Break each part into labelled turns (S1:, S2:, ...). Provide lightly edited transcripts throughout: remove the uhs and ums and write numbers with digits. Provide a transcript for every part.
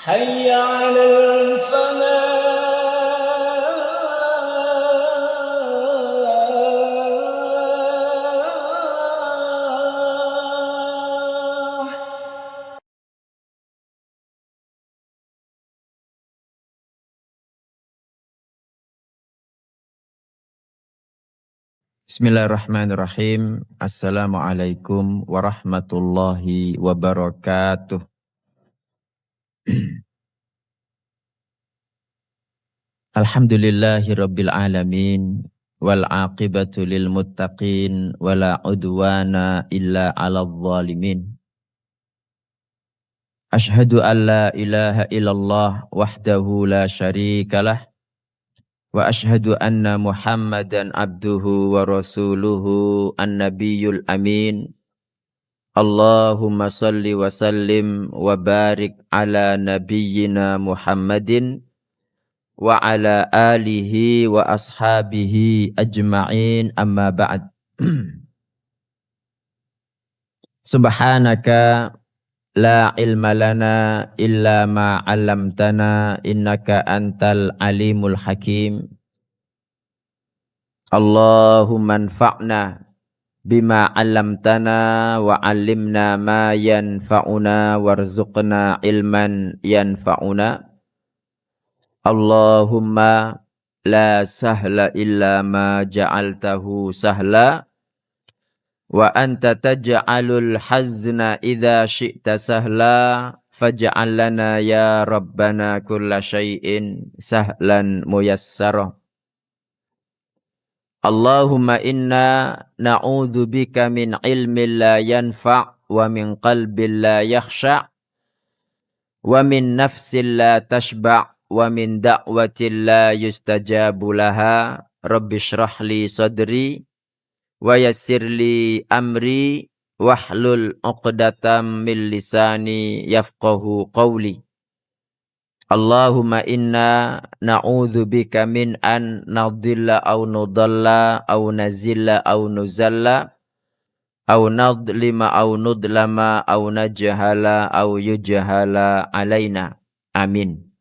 S1: حي على الفلاح.
S2: Bismillahirrahmanirrahim. Assalamualaikum warahmatullahi wabarakatuh. Alhamdulillahi rabbil alamin wal aqibatu lil muttaqin wala udwana illa 'alal zalimin. Asyhadu an la ilaha illallah wahdahu la syarikalah wa asyhadu anna Muhammadan abduhu wa rasuluhu an-nabiyyul amin. Allahumma salli wa sallim wa barik ala nabiyyina Muhammadin wa ala alihi wa ashabihi ajma'in amma ba'd. Subhanaka la ilma lana illa ma 'allamtana innaka antal alimul hakim. Allahumma anfa'na bima 'allamtana wa 'allimna ma yanfa'una warzuqna ilman yanfa'una. Allahumma la sahla illa ma ja'altahu sahla wa anta taj'alul hazna idza syi'ta sahla faj'al lana ya rabbana kulla syai'in sahlan muyassara. Allahumma inna na'udzu bika min ilmin la yanfa' wa min qalbin la yakhsha' wa min nafsin la tashba' wa min da'watin la yustajabu laha. Rabbi shrah li sadri wa yassir li amri wahlul 'uqdatam min lisani yafqahu qawli. Allahumma inna na'udzu bika min an nadhilla aw nudalla aw nazilla aw nuzalla aw nadlima aw nudlama aw najhala aw yujhala alaina. Amin.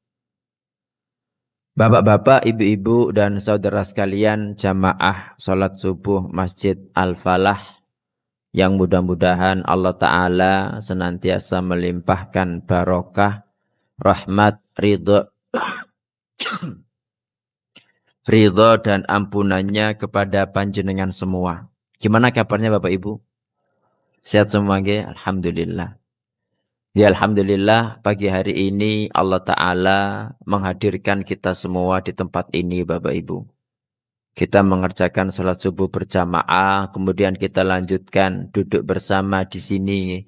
S2: Bapak-bapak, ibu-ibu dan saudara sekalian jamaah salat subuh Masjid Al-Falah yang mudah-mudahan Allah Ta'ala senantiasa melimpahkan barokah, rahmat, ridho dan ampunannya kepada panjenengan semua. Gimana kabarnya Bapak Ibu? Sehat semua nggih? Alhamdulillah. Ya alhamdulillah pagi hari ini Allah Ta'ala menghadirkan kita semua di tempat ini Bapak Ibu. Kita mengerjakan salat subuh berjamaah, kemudian kita lanjutkan duduk bersama di sini.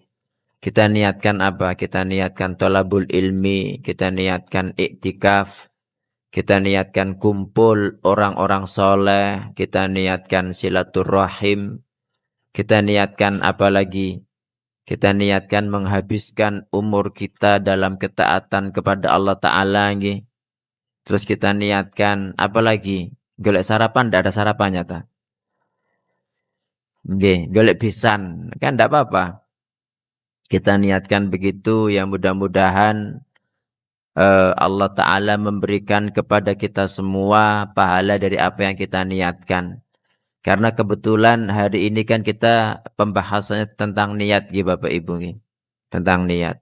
S2: Kita niatkan apa? Kita niatkan thalabul ilmi, kita niatkan iktikaf, kita niatkan kumpul orang-orang soleh, kita niatkan silaturrahim, kita niatkan apa lagi? Kita niatkan menghabiskan umur kita dalam ketaatan kepada Allah Ta'ala. Terus kita niatkan apa lagi? Golek sarapan, tidak ada sarapannya ta? Golek pisan, kan tidak apa-apa. Kita niatkan begitu, ya mudah-mudahan Allah Ta'ala memberikan kepada kita semua pahala dari apa yang kita niatkan. Karena kebetulan hari ini kan kita pembahasannya tentang niat Bapak Ibu. Tentang niat.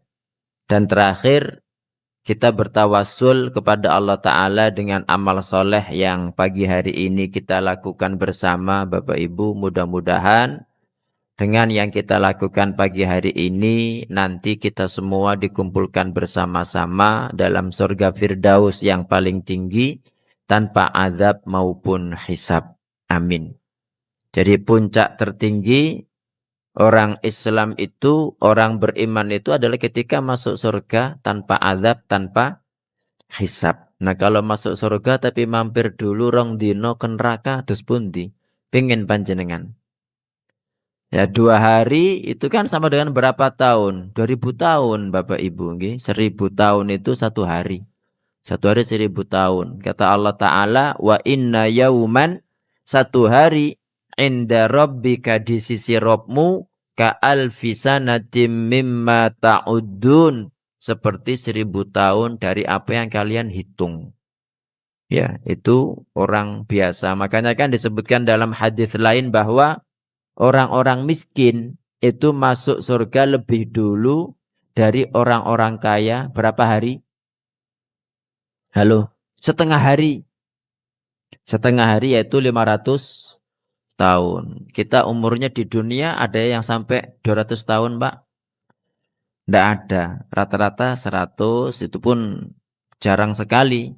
S2: Dan terakhir kita bertawassul kepada Allah Ta'ala dengan amal soleh yang pagi hari ini kita lakukan bersama Bapak Ibu. Mudah-mudahan dengan yang kita lakukan pagi hari ini, nanti kita semua dikumpulkan bersama-sama dalam surga Firdaus yang paling tinggi, tanpa azab maupun hisab. Amin. Jadi puncak tertinggi orang Islam itu, orang beriman itu adalah ketika masuk surga tanpa azab, tanpa hisab. Nah kalau masuk surga tapi mampir dulu rong dino ke neraka, terus pundi? Pengen panjenengan. Ya 2 hari itu kan sama dengan berapa tahun? 2000 tahun Bapak Ibu. 1000 tahun itu 1 hari. 1 hari 1000 tahun. Kata Allah Ta'ala, wa inna yauman, 1 hari, inda rabbika di sisi Rabbmu, ka alfi sanatim mimma ta'udun. seperti 1000 tahun dari apa yang kalian hitung. Ya, itu orang biasa. Makanya kan disebutkan dalam hadis lain bahwa orang-orang miskin itu masuk surga lebih dulu dari orang-orang kaya. Berapa hari? Halo, setengah hari. Setengah hari yaitu 500 tahun. Kita umurnya di dunia ada yang sampai 200 tahun, Pak? Tidak ada. Rata-rata 100, itu pun jarang sekali.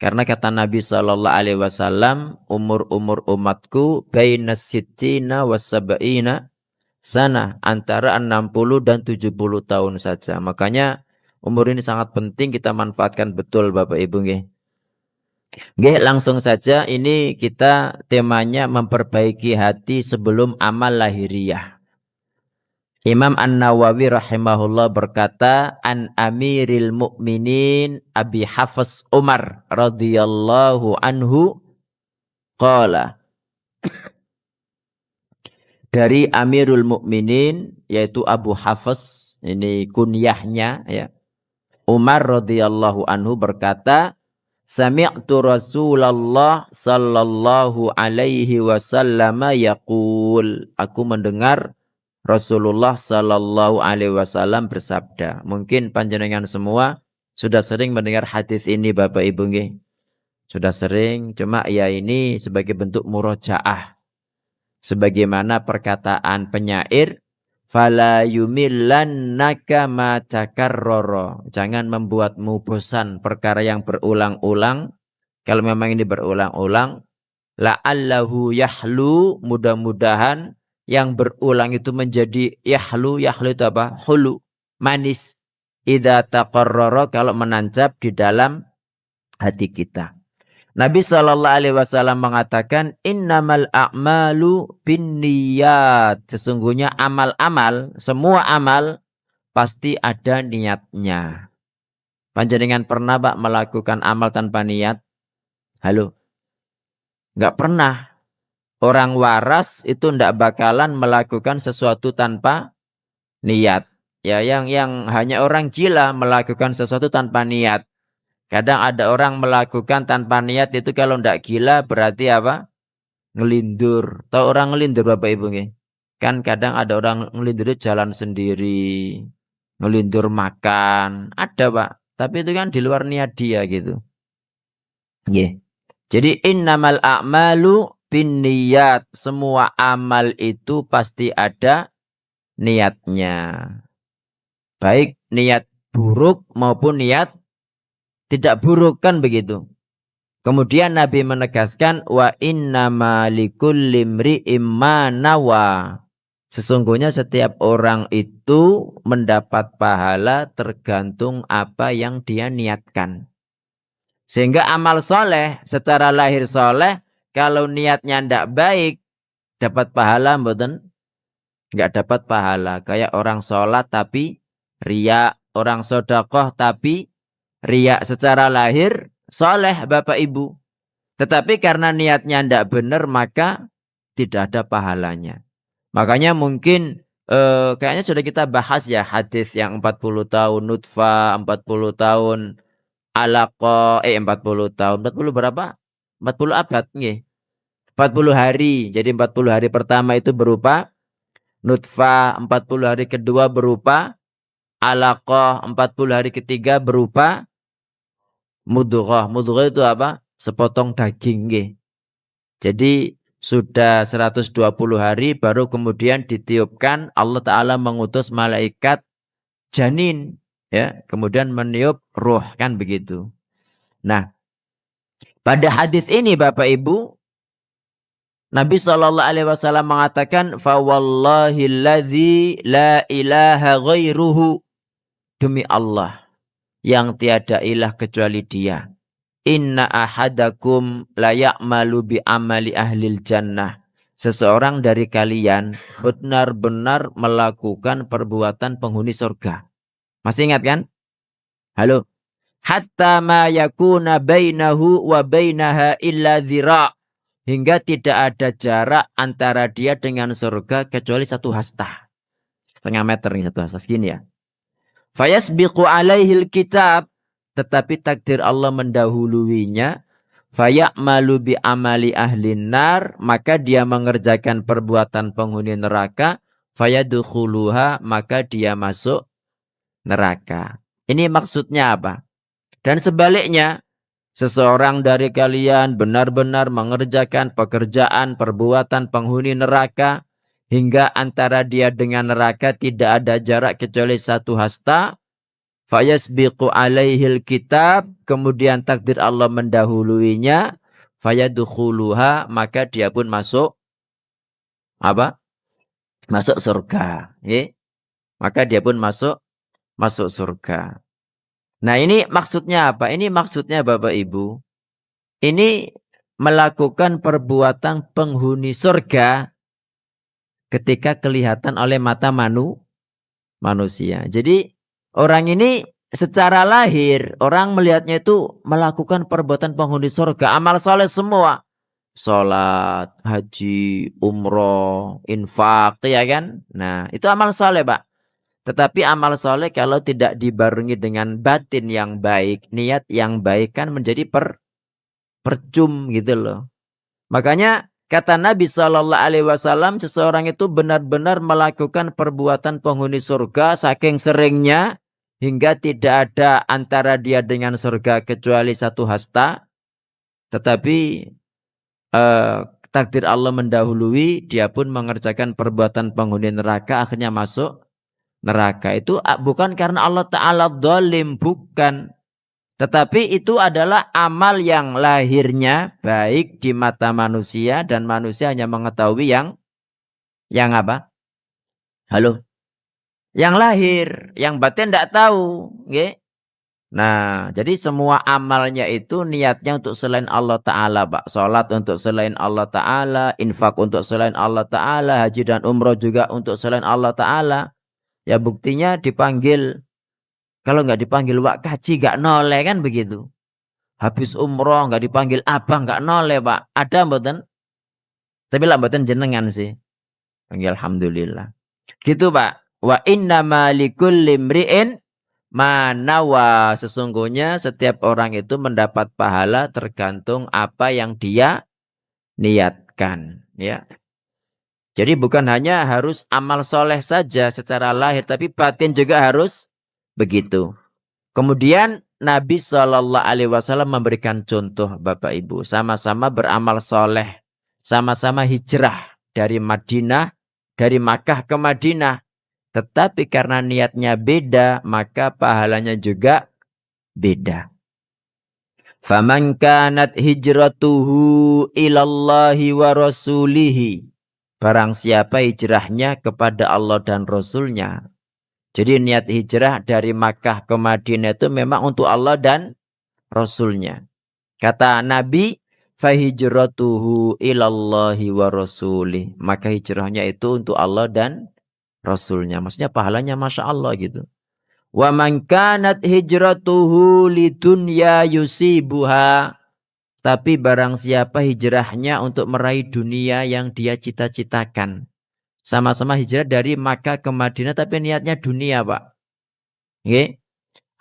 S2: Karena kata Nabi Shallallahu Alaihi Wasallam, umur-umur umatku baina sittina wasab'ina sana, antara 60 dan 70 tahun saja. Makanya umur ini sangat penting kita manfaatkan betul, Bapak Ibu nggih. Nggih, langsung saja ini kita temanya memperbaiki hati sebelum amal lahiriah. Imam An-Nawawi rahimahullah berkata, an Amiril Mukminin Abi Hafs Umar radhiyallahu anhu qala, dari Amirul Mukminin yaitu Abu Hafs, ini kunyahnya ya. Umar radhiyallahu anhu berkata, sami'tu Rasulullah sallallahu alaihi wasallam yaqul, aku mendengar Rasulullah sallallahu alaihi wasallam bersabda. Mungkin panjenengan semua sudah sering mendengar hadis ini, Bapak Ibu nggih. Sudah sering, cuma ya ini sebagai bentuk murojaah. Sebagaimana perkataan penyair, fala yumillannaka ma takarrara. Jangan membuatmu bosan perkara yang berulang-ulang. Kalau memang ini berulang-ulang, la'allahu yahlu, mudah-mudahan yang berulang itu menjadi yahlu. Yahlu itu apa? Hulu, manis. Idza taqarrara, kalau menancap di dalam hati kita. Nabi Shallallahu Alaihi Wasallam mengatakan, innamal a'malu binniyat. Sesungguhnya amal-amal, semua amal pasti ada niatnya. Panjenengan pernah Pak melakukan amal tanpa niat? Halo? Enggak pernah. Orang waras itu tidak bakalan melakukan sesuatu tanpa niat. Ya, yang hanya orang gila melakukan sesuatu tanpa niat. Kadang ada orang melakukan tanpa niat itu kalau tidak gila berarti apa? Ngelindur. Tahu orang ngelindur Bapak Ibu nggih? Kan kadang ada orang ngelindur jalan sendiri, ngelindur makan, ada Pak. Tapi itu kan di luar niat dia gitu. Nggih. Jadi innamal a'malu binniyat. Semua amal itu pasti ada niatnya. Baik niat buruk maupun niat tidak buruk, kan begitu. Kemudian Nabi menegaskan, wa innama likulli imri'im ma nawa. Sesungguhnya setiap orang itu mendapat pahala tergantung apa yang dia niatkan. Sehingga amal soleh, secara lahir soleh, kalau niatnya tidak baik, dapat pahala mboten? Enggak dapat pahala. Kayak orang sholat tapi riya, orang sedekah tapi riya. Secara lahir soleh Bapak Ibu, tetapi karena niatnya tidak benar maka tidak ada pahalanya. Makanya mungkin kayaknya sudah kita bahas ya hadis yang 40 tahun nutfah, 40 tahun alaqah, 40 tahun, 40 berapa? 40 abad nggih. 40 hari. Jadi 40 hari pertama itu berupa nutfah, 40 hari kedua berupa alaqah, 40 hari ketiga berupa mudghah. Mudghah itu apa? Sepotong daging nggih. Jadi sudah 120 hari baru kemudian ditiupkan, Allah Ta'ala mengutus malaikat janin ya, kemudian meniup ruh, kan begitu. Nah, pada hadis ini Bapak Ibu, Nabi Shallallahu Alaihi Wasallam mengatakan, fa wallahilladzi la ilaha ghairuhu, demi Allah yang tiada ilah kecuali Dia, inna ahadakum la ya'malu bi amali ahlil jannah. Seseorang dari kalian benar-benar melakukan perbuatan penghuni surga. Masih ingat kan? Halo. Hatta ma yakuna bainahu wa bainaha illa dhira'. Hingga tidak ada jarak antara dia dengan surga kecuali 1 hasta. 1,5 meter nih 1 hasta segini ya. Fayasbiqu alaihil kitab, tetapi takdir Allah mendahuluinya. Faya'malu bi amali ahlin nar, maka dia mengerjakan perbuatan penghuni neraka. Fayadkhuluha, maka dia masuk neraka. Ini maksudnya apa? Dan sebaliknya, seseorang dari kalian benar-benar mengerjakan pekerjaan perbuatan penghuni neraka hingga antara dia dengan neraka tidak ada jarak kecuali 1 hasta. Fayasbiqu alaihil kitab, kemudian takdir Allah mendahuluinya. Fayadkhuluha, maka dia pun masuk apa? Masuk surga. Maka dia pun masuk surga. Nah, ini maksudnya apa? Ini maksudnya Bapak Ibu, ini melakukan perbuatan penghuni surga ketika kelihatan oleh mata manusia. Jadi orang ini secara lahir, orang melihatnya itu melakukan perbuatan penghuni surga, amal soleh semua. Sholat, haji, umroh, infak, ya kan? Nah, itu amal soleh, Pak. Tetapi amal soleh kalau tidak dibarengi dengan batin yang baik, niat yang baik kan menjadi percum gitu loh. Makanya kata Nabi SAW, seseorang itu benar-benar melakukan perbuatan penghuni surga saking seringnya hingga tidak ada antara dia dengan surga kecuali 1 hasta. Tetapi takdir Allah mendahului, dia pun mengerjakan perbuatan penghuni neraka, akhirnya masuk neraka. Itu bukan karena Allah Ta'ala zalim, bukan. Tetapi itu adalah amal yang lahirnya baik di mata manusia dan manusia hanya mengetahui yang apa? Halo? Yang lahir, yang batin tidak tahu. Okay? Nah, jadi semua amalnya itu niatnya untuk selain Allah Ta'ala, Pak. Sholat untuk selain Allah Ta'ala, infak untuk selain Allah Ta'ala, haji dan umroh juga untuk selain Allah Ta'ala. Ya buktinya dipanggil, kalau nggak dipanggil wak kaji nggak noleh kan begitu. Habis umroh nggak dipanggil apa nggak noleh, Pak. Ada mboten? Tapi lah mboten jenengan sih. Panggil alhamdulillah. Gitu, Pak. Wa innama likulli imri'in manawa, sesungguhnya setiap orang itu mendapat pahala tergantung apa yang dia niatkan, ya. Jadi bukan hanya harus amal soleh saja secara lahir, tapi batin juga harus begitu. Kemudian Nabi SAW memberikan contoh, Bapak Ibu, sama-sama beramal soleh, sama-sama hijrah dari Madinah, dari Makkah ke Madinah. Tetapi karena niatnya beda, maka pahalanya juga beda. Faman kanat hijratuhu ilallahi wa rasulihi. Barang siapa hijrahnya kepada Allah dan Rasulnya. Jadi niat hijrah dari Makkah ke Madinah itu memang untuk Allah dan Rasulnya. Kata Nabi, fahijratuhu ilallahi wa rasulih. Maka hijrahnya itu untuk Allah dan Rasulnya. Maksudnya pahalanya Masya Allah gitu. Wa man kanat hijratuhu lidunya yusibuha. Tapi barang siapa hijrahnya untuk meraih dunia yang dia cita-citakan. Sama-sama hijrah dari Makkah ke Madinah tapi niatnya dunia, Pak. Oke.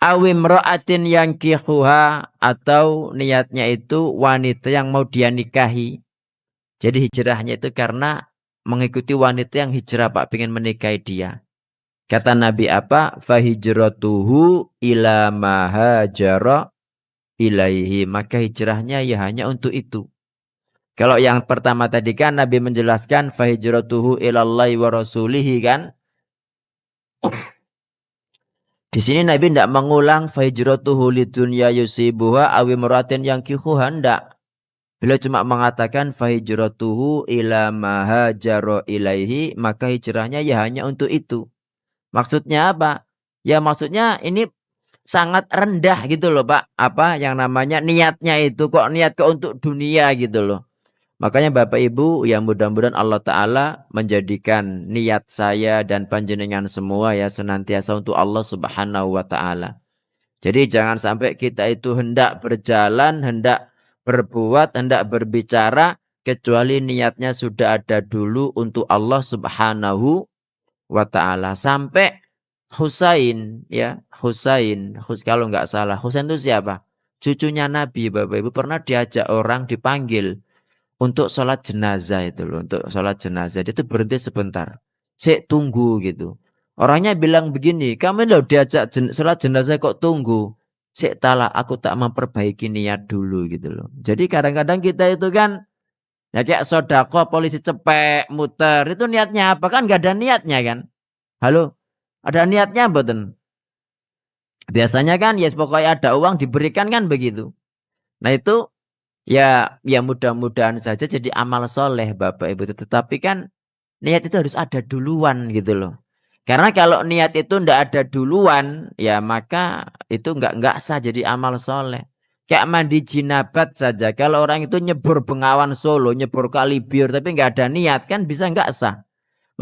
S2: Awimra'atin yang kihuha, atau niatnya itu wanita yang mau dia nikahi. Jadi hijrahnya itu karena mengikuti wanita yang hijrah, Pak, pengen menikahi dia. Kata Nabi apa? Fahijratuhu ila ma hajara ilaihi. Maka hijrahnya ya hanya untuk itu. Kalau yang pertama tadi kan Nabi menjelaskan fahijratuhu ilallahi wa rasulihi kan. Di sini Nabi tidak mengulang fahijratuhu lidunya yusibuha awi muratin yang kihuha, tidak. Beliau cuma mengatakan fahijratuhu ila ma hajara ilaihi, maka hijrahnya ya hanya untuk itu. Maksudnya apa? Ya maksudnya ini sangat rendah gitu loh, Pak. Apa yang namanya niatnya itu kok niat ke untuk dunia gitu loh. Makanya Bapak Ibu yang mudah-mudahan Allah Ta'ala menjadikan niat saya dan panjenengan semua ya senantiasa untuk Allah Subhanahu wa Ta'ala. Jadi jangan sampai kita itu hendak berjalan, hendak berbuat, hendak berbicara kecuali niatnya sudah ada dulu untuk Allah Subhanahu wa Ta'ala. Sampai Husain ya, kalau nggak salah. Husain itu siapa? Cucunya Nabi, Bapak Ibu, pernah diajak orang dipanggil untuk sholat jenazah itu loh, untuk sholat jenazah. Dia itu berhenti sebentar. Sik tunggu gitu. Orangnya bilang begini, kamu loh diajak sholat jenazah kok tunggu? Sik tala, aku tak memperbaiki niat dulu gitu loh. Jadi kadang-kadang kita itu kan ya kayak sodako, polisi cepek, muter. Itu niatnya apa? Kan gak ada niatnya kan? Halo? Ada niatnya mboten? Biasanya kan ya pokoknya ada uang diberikan kan begitu. Nah itu ya mudah-mudahan saja jadi amal soleh Bapak Ibu. Tetapi kan niat itu harus ada duluan gitu loh. Karena kalau niat itu ndak ada duluan, ya maka itu nggak sah jadi amal soleh. Kayak mandi jinabat saja. Kalau orang itu nyebur Bengawan Solo, nyebur Kalibiur, tapi nggak ada niat kan bisa nggak sah.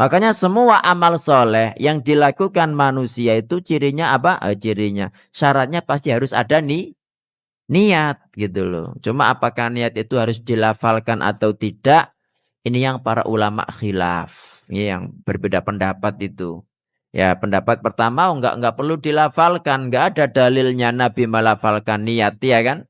S2: Makanya semua amal soleh yang dilakukan manusia itu cirinya apa? Cirinya syaratnya pasti harus ada niat gitu loh. Cuma apakah niat itu harus dilafalkan atau tidak? Ini yang para ulama khilaf, ini yang berbeda pendapat itu. Ya pendapat pertama enggak perlu dilafalkan, enggak ada dalilnya Nabi melafalkan niat ya kan?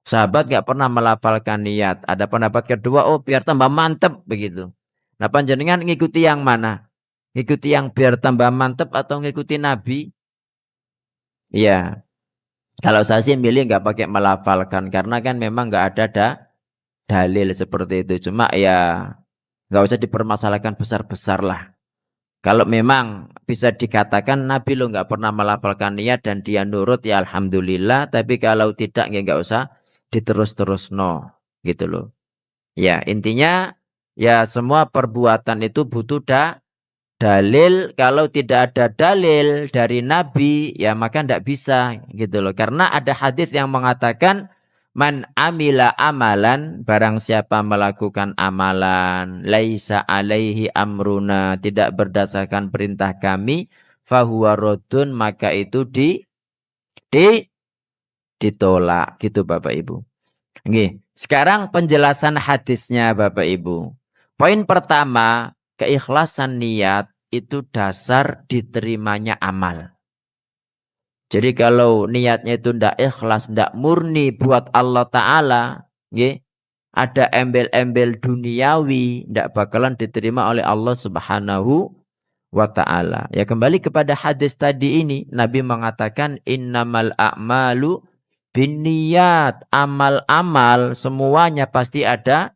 S2: Sahabat enggak pernah melafalkan niat. Ada pendapat kedua, oh biar tambah mantep begitu. Nah panjenengan ngikuti yang mana? Ngikuti yang biar tambah mantep atau ngikuti Nabi? Iya. Kalau saya sih milih enggak pakai melafalkan karena kan memang enggak ada dalil seperti itu. Cuma ya enggak usah dipermasalahkan besar-besar lah. Kalau memang bisa dikatakan Nabi lo nggak pernah melafalkan niat dan dia nurut ya alhamdulillah. Tapi kalau tidak ya nggak usah diterus-terus no gitu loh. Ya intinya ya semua perbuatan itu butuh dalil. Kalau tidak ada dalil dari Nabi ya maka tidak bisa gitu loh. Karena ada hadis yang mengatakan man amila amalan, barang siapa melakukan amalan laisa alaihi amruna, tidak berdasarkan perintah kami, fahuwa raddun, maka itu ditolak gitu Bapak Ibu. Oke, sekarang penjelasan hadisnya Bapak Ibu. Poin pertama, keikhlasan niat itu dasar diterimanya amal. Jadi kalau niatnya itu ndak ikhlas, ndak murni buat Allah Ta'ala, ada embel-embel duniawi, ndak bakalan diterima oleh Allah Subhanahu wa Ta'ala. Ya kembali kepada hadis tadi ini, Nabi mengatakan innamal a'malu binniyat, amal-amal semuanya pasti ada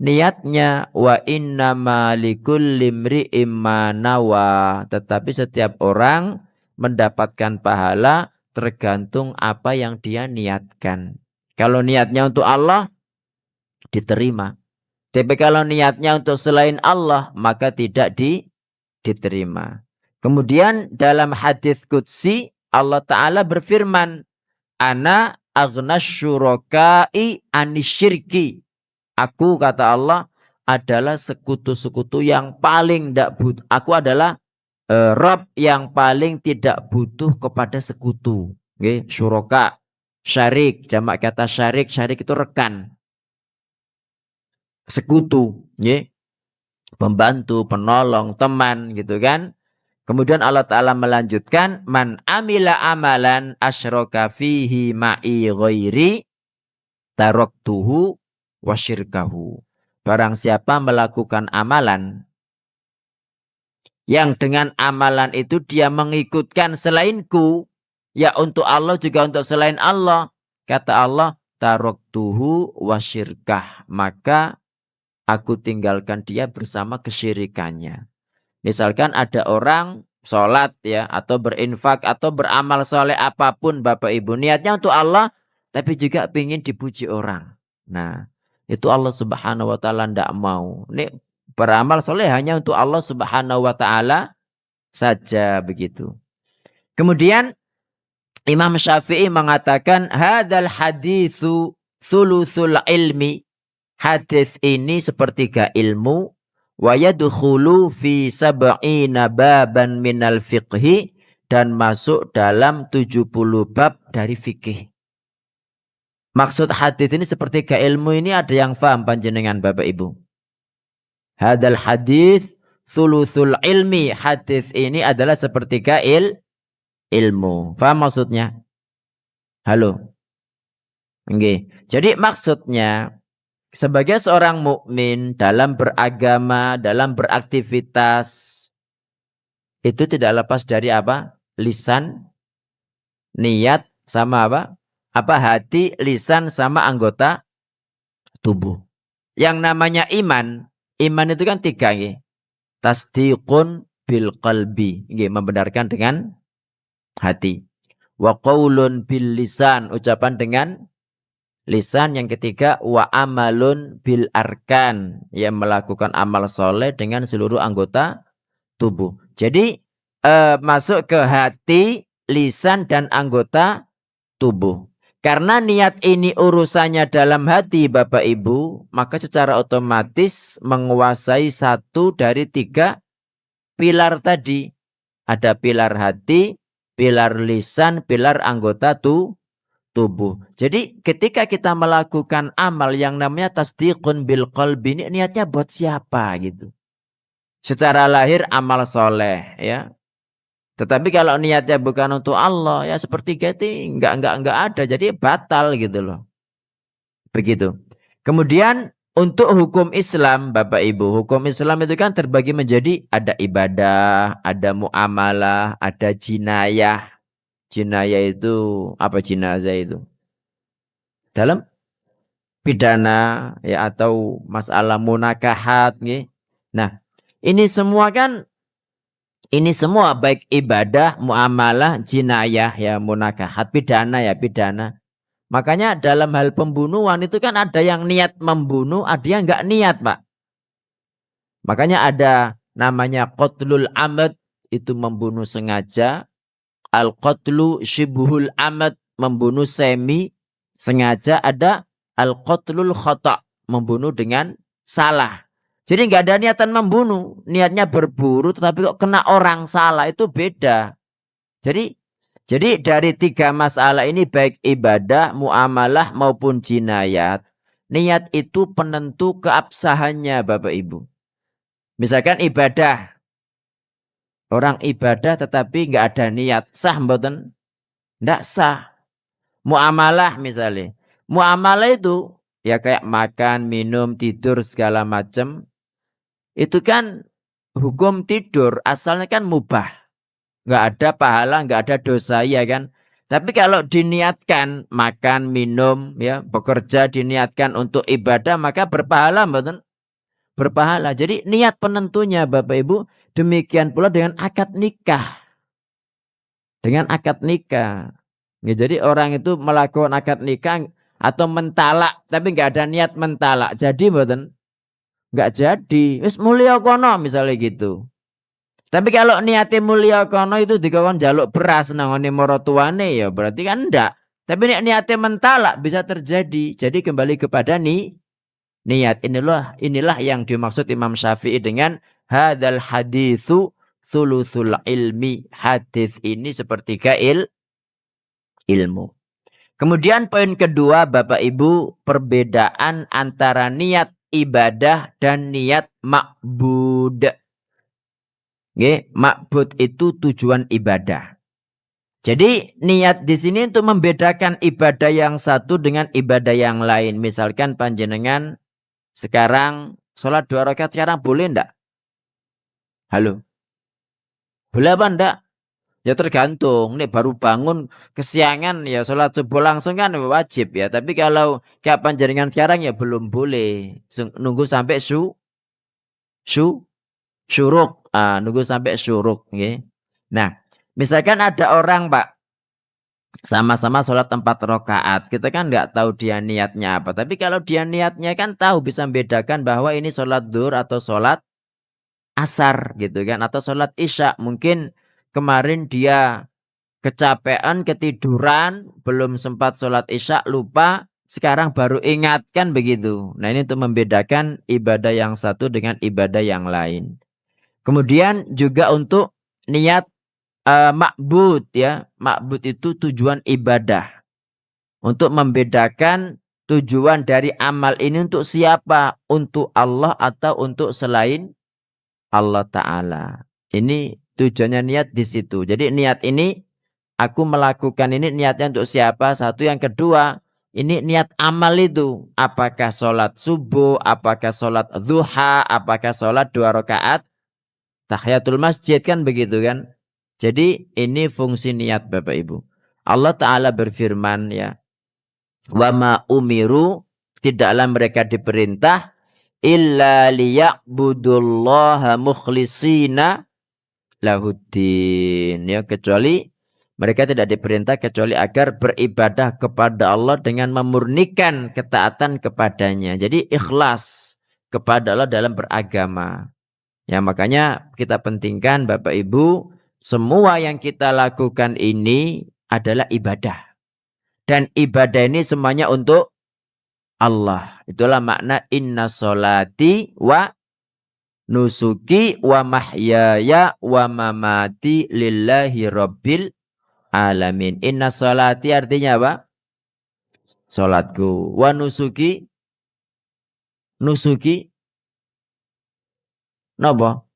S2: niatnya. Wa innama likulli imri'im ma nawa, tetapi setiap orang mendapatkan pahala tergantung apa yang dia niatkan. Kalau niatnya untuk Allah diterima. Tapi kalau niatnya untuk selain Allah maka tidak diterima. Kemudian dalam hadis qudsi Allah Ta'ala berfirman, ana aghnas syuraka'i anisyirki. Aku kata Allah adalah sekutu-sekutu yang paling tidak butuh. Aku adalah Rabb yang paling tidak butuh kepada sekutu. Okay? Syuraka, syarik, jamak kata syarik itu rekan. Sekutu, okay? Pembantu, penolong, teman gitu kan. Kemudian Allah Ta'ala melanjutkan, man amila amalan asyraka fihi ma'i ghairi taraktuhu wasyirkahu. Barang siapa melakukan amalan yang dengan amalan itu dia mengikutkan selainku, ya untuk Allah juga untuk selain Allah. Kata Allah, taraktuhu wasyirkah, maka aku tinggalkan dia bersama kesyirikannya. Misalkan ada orang sholat ya, atau berinfak atau beramal soleh apapun Bapak Ibu, niatnya untuk Allah tapi juga ingin dipuji orang. Nah itu Allah Subhanahu wa Ta'ala tidak mau. Ini beramal soleh hanya untuk Allah Subhanahu wa Ta'ala saja begitu. Kemudian Imam Syafi'i mengatakan hadzal haditsu sulusul ilmi. Hadis ini sepertiga ilmu, wa yadkhulu fi sab'ina baban minal fiqhi, dan masuk dalam 70 bab dari fikih. Maksud hadis ini sepertiga ilmu ini ada yang paham panjenengan Bapak Ibu? Hadal hadis thuluthul ilmi. Hadis ini adalah sepertiga ilmu. Paham maksudnya? Halo. Oke. Jadi maksudnya sebagai seorang mukmin dalam beragama, dalam beraktivitas itu tidak lepas dari apa? Lisan, niat sama apa? Apa hati, lisan sama anggota tubuh. Yang namanya iman, iman itu kan tiga nggih. Tasdiqun bil qalbi, nggih, membenarkan dengan hati. Wa qaulun bil lisan, ucapan dengan lisan. Yang ketiga wa amalun bil arkan, yang melakukan amal soleh dengan seluruh anggota tubuh. Jadi masuk ke hati, lisan dan anggota tubuh. Karena niat ini urusannya dalam hati Bapak Ibu, maka secara otomatis menguasai satu dari tiga pilar tadi. Ada pilar hati, pilar lisan, pilar anggota tubuh. Jadi ketika kita melakukan amal yang namanya tasdiqun bil qalbi, ini niatnya buat siapa gitu. Secara lahir amal soleh ya. Tetapi kalau niatnya bukan untuk Allah, ya seperti itu enggak ada, jadi batal gitu loh. Begitu. Kemudian untuk hukum Islam, Bapak Ibu, hukum Islam itu kan terbagi menjadi ada ibadah, ada muamalah, ada jinayah. Jinayah itu apa, jinazah itu? Dalam pidana ya, atau masalah munakahat nggih. Nah, ini semua kan baik ibadah, muamalah, jinayah ya, munakahat, pidana ya, pidana. Makanya dalam hal pembunuhan itu kan ada yang niat membunuh, ada yang enggak niat, Pak. Makanya ada namanya qatlul amad, itu membunuh sengaja. Al-qatlu syibhul amad, membunuh semi sengaja. Ada al-qatlul khata', membunuh dengan salah. Jadi nggak ada niatan membunuh, niatnya berburu tetapi kok kena orang, salah, itu beda. Jadi dari tiga masalah ini, baik ibadah, muamalah maupun jinayat, niat itu penentu keabsahannya Bapak Ibu. Misalkan ibadah, orang ibadah tetapi nggak ada niat, sah mboten? Nggak sah. Muamalah misalnya, muamalah itu ya kayak makan, minum, tidur segala macam. Itu kan hukum tidur asalnya kan mubah. Nggak ada pahala, nggak ada dosa ya kan. Tapi kalau diniatkan makan, minum, ya bekerja diniatkan untuk ibadah, maka berpahala, betul? Berpahala. Jadi niat penentunya Bapak Ibu. Demikian pula dengan akad nikah. Dengan akad nikah. Ya, jadi orang itu melakukan akad nikah atau mentalak, tapi nggak ada niat mentalak. Jadi betul? Nggak jadi. Wis mulia kono misalnya gitu. Tapi kalau niatnya mulia kono itu dikawon jaluk beras nangone maratuane, ya berarti kan enggak. Tapi niatnya mentalak bisa terjadi. Jadi kembali kepada niat. Inilah yang dimaksud Imam Syafi'i dengan hadzal haditsu tsulusul ilmi. Hadis ini sepertiga ilmu. Kemudian poin kedua Bapak Ibu, perbedaan antara niat ibadah dan niat ma'bud. Nggih, ma'bud itu tujuan ibadah. Jadi niat di sini untuk membedakan ibadah yang satu dengan ibadah yang lain. Misalkan panjenengan sekarang sholat 2 rakaat sekarang boleh ndak? Halo? Boleh apa ndak? Ya tergantung. Nih baru bangun kesiangan ya sholat subuh langsung kan wajib ya. Tapi kalau kayak panjenengan sekarang ya belum boleh. Nunggu sampai syuruk. Nunggu sampai syuruk. Okay. Nah, misalkan ada orang Pak, sama-sama sholat 4 rakaat. Kita kan nggak tahu dia niatnya apa. Tapi kalau dia niatnya kan tahu, bisa membedakan bahwa ini sholat duhur atau sholat asar gitu kan. Atau sholat isya. Mungkin kemarin dia kecapean, ketiduran, belum sempat sholat isya, lupa. Sekarang baru ingatkan begitu. Nah ini untuk membedakan ibadah yang satu dengan ibadah yang lain. Kemudian juga untuk niat ma'bud ya. Ma'bud itu tujuan ibadah. Untuk membedakan tujuan dari amal ini untuk siapa? Untuk Allah atau untuk selain Allah Ta'ala. Ini tujuannya niat di situ. Jadi niat ini, aku melakukan ini niatnya untuk siapa? Satu. Yang kedua, ini niat amal itu. Apakah sholat subuh, apakah sholat duha, apakah sholat 2 rakaat tahiyatul masjid, kan begitu kan. Jadi ini fungsi niat Bapak Ibu. Allah Ta'ala berfirman ya, wa ma umiru, tidaklah mereka diperintah illa liya'budullaha mukhlisina lahuddin, ya, kecuali mereka tidak diperintah kecuali agar beribadah kepada Allah dengan memurnikan ketaatan kepadanya. Jadi ikhlas kepada Allah dalam beragama. Ya, makanya kita pentingkan Bapak Ibu, semua yang kita lakukan ini adalah ibadah. Dan ibadah ini semuanya untuk Allah. Itulah makna inna sholati wa nusuki wa mahyaya wa mamati lillahi rabbil alamin. Inna sholati artinya apa? Sholatku. Wa nusuki. Nusuki. Napa?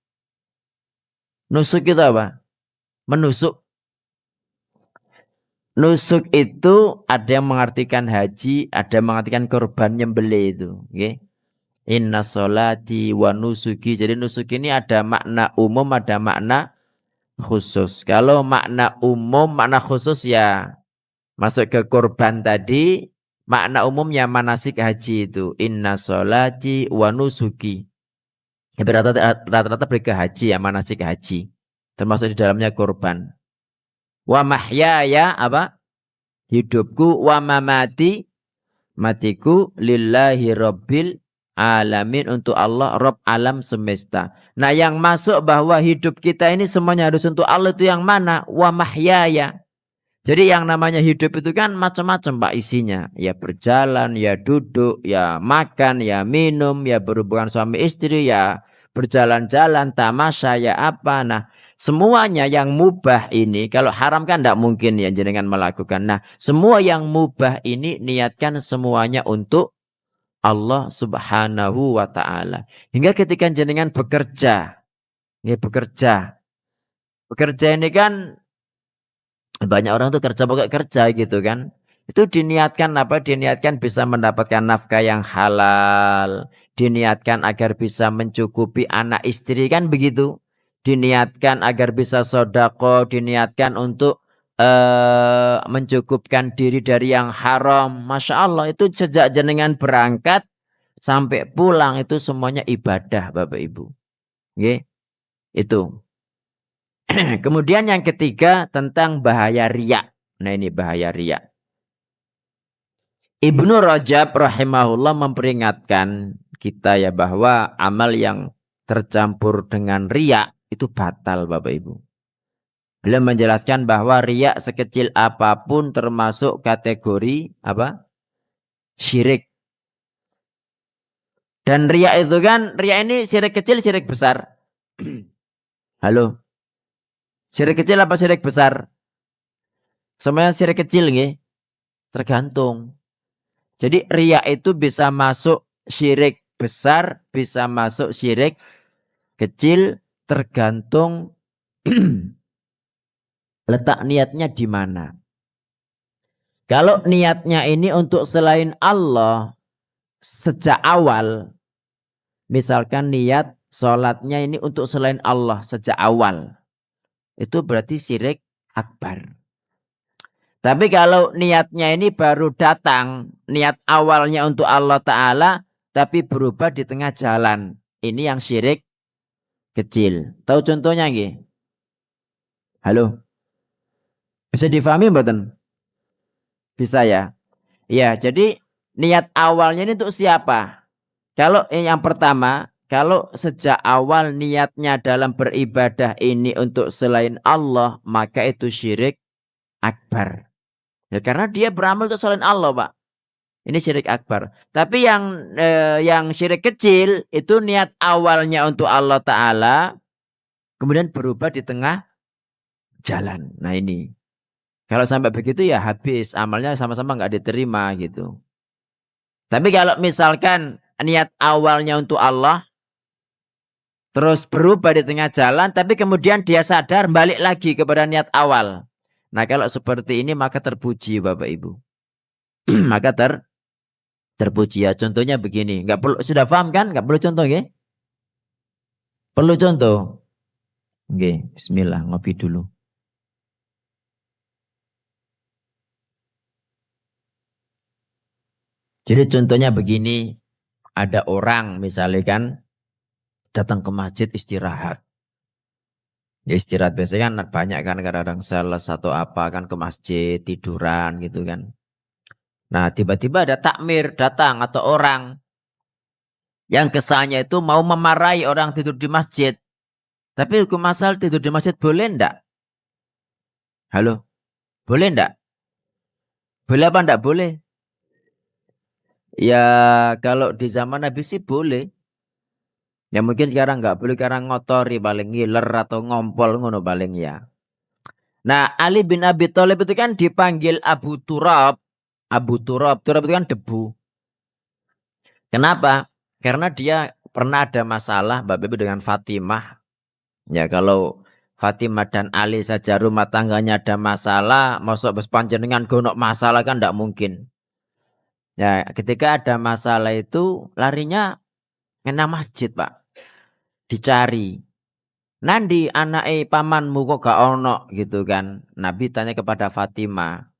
S2: Nusuk itu apa? Menusuk. Nusuk itu ada yang mengartikan haji, ada yang mengartikan korban nyembelih itu. Okay? Inna sholati wa nusuki. Jadi nusuk ini ada makna umum, ada makna khusus. Kalau makna umum, makna khusus ya masuk ke korban tadi. Makna umumnya manasik haji itu. Inna sholati wa nusuki. Rata-rata pergi ke haji ya, manasik haji. Termasuk di dalamnya korban. Wa mahyaya apa? Hidupku, wa mamati, matiku, lillahi rabbil alamin, untuk Allah Rabb alam semesta. Nah, yang masuk bahwa hidup kita ini semuanya harus untuk Allah itu yang mana? Wa mahyaya. Jadi yang namanya hidup itu kan macam-macam Pak isinya. Ya berjalan, ya duduk, ya makan, ya minum, ya berhubungan suami istri, ya berjalan-jalan, tamasya, ya apa. Nah, semuanya yang mubah ini, kalau haram kan tidak mungkin ya jenengan melakukan. Nah, semua yang mubah ini niatkan semuanya untuk Allah Subhanahu wa Ta'ala. Hingga ketika jenengan bekerja, ya bekerja ini kan banyak orang tuh kerja pokok kerja gitu kan. Itu diniatkan apa? Diniatkan bisa mendapatkan nafkah yang halal. Diniatkan agar bisa mencukupi anak istri, kan begitu. Diniatkan agar bisa sodako. Diniatkan untuk mencukupkan diri dari yang haram. Masya Allah, itu sejak jenengan berangkat sampai pulang itu semuanya ibadah Bapak Ibu. Oke? Itu. Kemudian yang ketiga tentang bahaya riya. Nah, ini bahaya riya. Ibnu Rajab rahimahullah memperingatkan kita ya bahwa amal yang tercampur dengan riya itu batal Bapak Ibu. Beliau menjelaskan bahwa riya sekecil apapun termasuk kategori apa? Syirik. Dan riya itu kan, riya ini syirik kecil, syirik besar. Halo. Syirik kecil apa syirik besar? Semuanya syirik kecil nggih. Tergantung. Jadi riya itu bisa masuk syirik besar, bisa masuk syirik kecil, tergantung letak niatnya di mana. Kalau niatnya ini untuk selain Allah sejak awal, misalkan niat sholatnya ini untuk selain Allah sejak awal, itu berarti syirik akbar. Tapi kalau niatnya ini baru datang, niat awalnya untuk Allah Ta'ala, tapi berubah di tengah jalan, ini yang syirik kecil. Tahu contohnya nggih? Halo? Bisa difahami mboten? Bisa ya? Ya, jadi niat awalnya ini untuk siapa? Kalau yang pertama, kalau sejak awal niatnya dalam beribadah ini untuk selain Allah, maka itu syirik akbar. Ya, karena dia beramal untuk selain Allah, Pak. Ini syirik akbar. Tapi yang syirik kecil itu niat awalnya untuk Allah Ta'ala, kemudian berubah di tengah jalan. Nah ini. Kalau sampai begitu ya habis. Amalnya sama-sama nggak diterima gitu. Tapi kalau misalkan niat awalnya untuk Allah, terus berubah di tengah jalan, tapi kemudian dia sadar balik lagi kepada niat awal. Nah kalau seperti ini maka terpuji Bapak Ibu. Maka terpuji ya. Contohnya begini, nggak perlu, sudah paham kan? Nggak perlu contoh, ya? Perlu contoh. Oke, Bismillah, ngopi dulu. Jadi contohnya begini, ada orang misalnya kan datang ke masjid istirahat. Ya istirahat biasanya kan banyak kan kadang-kadang sales atau apa kan ke masjid tiduran gitu kan. Nah tiba-tiba ada takmir datang atau orang yang kesannya itu mau memarahi orang tidur di masjid. Tapi hukum asal tidur di masjid boleh ndak? Halo? Boleh ndak? Boleh apa ndak boleh? Ya kalau di zaman Nabi sih boleh. Ya mungkin sekarang nggak boleh karena ngotori paling ngiler atau ngompol ngono paling ya. Nah Ali bin Abi Thalib itu kan dipanggil Abu Turab. Abu Turab, Turab itu kan debu. Kenapa? Karena dia pernah ada masalah Bapak Ibu dengan Fatimah. Ya kalau Fatimah dan Ali saja rumah tangganya ada masalah, masuk bespanjenengan gonok masalah kan tidak mungkin. Ya ketika ada masalah itu larinya kena masjid Pak. Dicari. Nandi anake pamanmu kok gak ono gitu kan. Nabi tanya kepada Fatimah.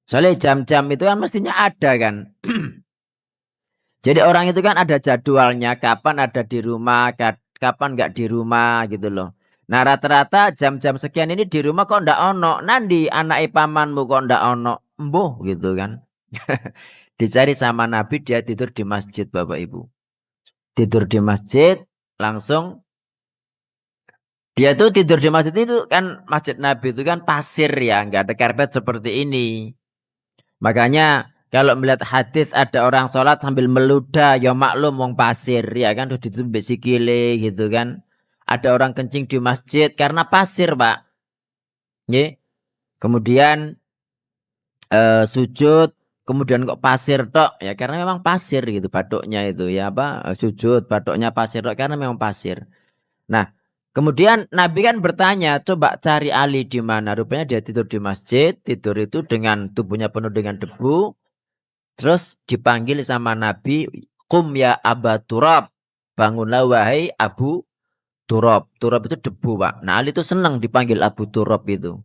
S2: Soalnya jam-jam itu kan mestinya ada kan. Jadi orang itu kan ada jadwalnya kapan ada di rumah, kapan nggak di rumah gitu loh. Nah rata-rata jam-jam sekian ini di rumah kok ndak ono. Nandi anak pamanmu kok ndak ono. Embuh gitu kan. Dicari sama Nabi dia tidur di masjid Bapak Ibu. Tidur di masjid langsung. Dia tuh tidur di masjid itu kan masjid Nabi itu kan pasir ya. Nggak ada karpet seperti ini. Makanya kalau melihat hadis ada orang sholat sambil meludah, ya maklum wong pasir, ya kan, terus ditumbuk sikile gitu kan. Ada orang kencing di masjid karena pasir, Pak. Nggih. Kemudian sujud, kemudian kok pasir tok, ya karena memang pasir gitu batuknya itu, ya apa? Sujud, batuknya pasir tok karena memang pasir. Nah, kemudian Nabi kan bertanya, coba cari Ali di mana? Rupanya dia tidur di masjid, tidur itu dengan tubuhnya penuh dengan debu. Terus dipanggil sama Nabi, "Qum ya Aba Turab." Bangunlah wahai Abu Turab. Turab itu debu, Pak. Nah, Ali itu senang dipanggil Abu Turab itu.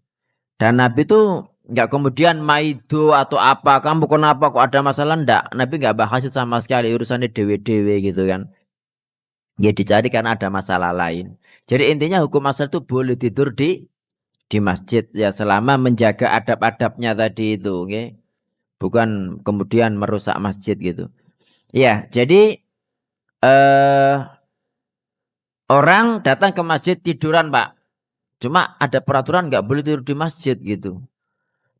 S2: Dan Nabi itu enggak kemudian maido atau apa, kamu kenapa kok ada masalah enggak? Nabi enggak bahas itu sama sekali, urusannya dewe-dewe gitu kan. Ya dicari karena ada masalah lain. Jadi intinya hukum asal itu boleh tidur di masjid ya selama menjaga adab-adabnya tadi itu, okay? Bukan kemudian merusak masjid gitu. Ya, jadi orang datang ke masjid tiduran, Pak. Cuma ada peraturan nggak boleh tidur di masjid gitu.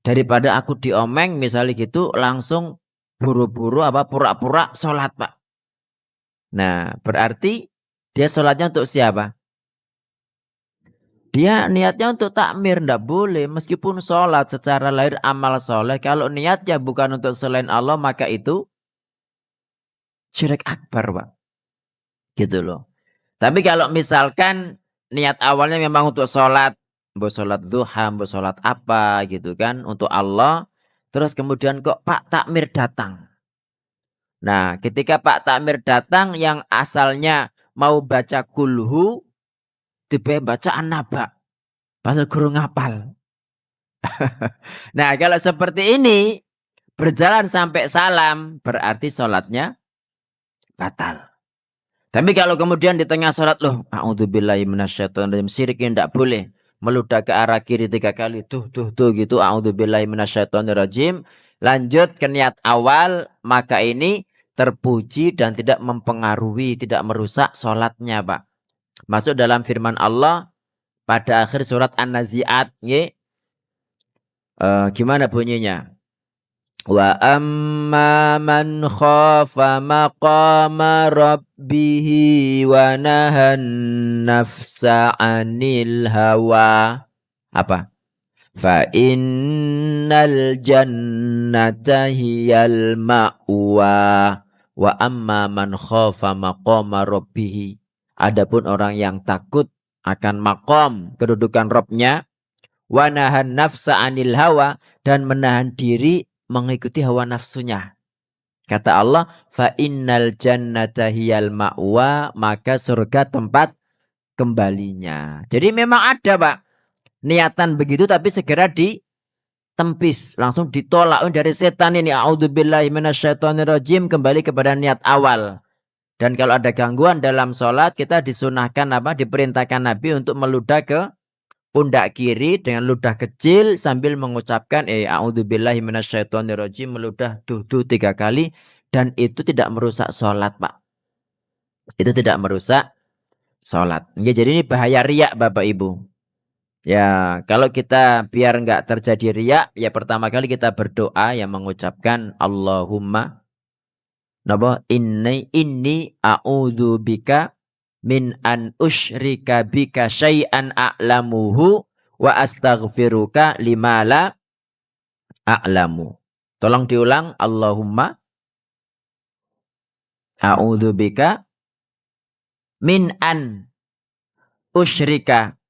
S2: Daripada aku diomeng misalnya gitu, langsung buru-buru apa pura-pura sholat, Pak. Nah, berarti dia sholatnya untuk siapa? Dia niatnya untuk takmir, ndak boleh. Meskipun sholat secara lahir amal soleh, kalau niatnya bukan untuk selain Allah, maka itu syirik akbar, Pak. Gitu loh. Tapi kalau misalkan niat awalnya memang untuk sholat, mau sholat duha, mau sholat apa gitu kan, untuk Allah, terus kemudian kok Pak Takmir datang. Nah, ketika Pak Takmir datang yang asalnya mau baca kulhu, tiba baca an-naba, pasal guru ngapal. Nah, kalau seperti ini, berjalan sampai salam, berarti sholatnya batal. Tapi kalau kemudian di tengah sholat loh, a'udzubillahi minasyaitonirrajim, siriknya tidak boleh meludah ke arah kiri 3 kali, tuh gitu, a'udzubillahi minasyaitonirrajim. Lanjut ke niat awal, maka ini terpuji dan tidak mempengaruhi, tidak merusak sholatnya, Pak. Masuk dalam firman Allah pada akhir surat An-Nazi'at, gimana bunyinya? Wa amma man khafa maqama rabbihi wa nahan nafsa 'anil hawa. Apa? Fa innal jannata hiyal ma'wa wa amma man khafa maqama rabbihi. Adapun orang yang takut akan makom kedudukan Robnya, wa nahan nafsa anil hawa, dan menahan diri mengikuti hawa nafsunya. Kata Allah, fa innal jannata hiyal ma'wa, maka surga tempat kembalinya. Jadi memang ada, Pak, niatan begitu, tapi segera ditempis, langsung ditolak dari setan ini. A'udzubillahi minasyaitonirrajim, kembali kepada niat awal. Dan kalau ada gangguan dalam sholat, kita disunahkan diperintahkan Nabi untuk meludah ke pundak kiri dengan ludah kecil sambil mengucapkan a'udzubillahi minasyaitonirrajim, meludah duh 3 kali, dan itu tidak merusak sholat, Pak. Itu tidak merusak sholat. Jadi ini bahaya riak, Bapak Ibu. Ya, kalau kita biar nggak terjadi riak, ya pertama kali kita berdoa yang mengucapkan Allahumma inni a'udzubika min an usyrika bika syai'an a'lamuhu wa astaghfiruka lima la a'lamu. Tolong diulang, Allahumma a'udzubika min an usyrika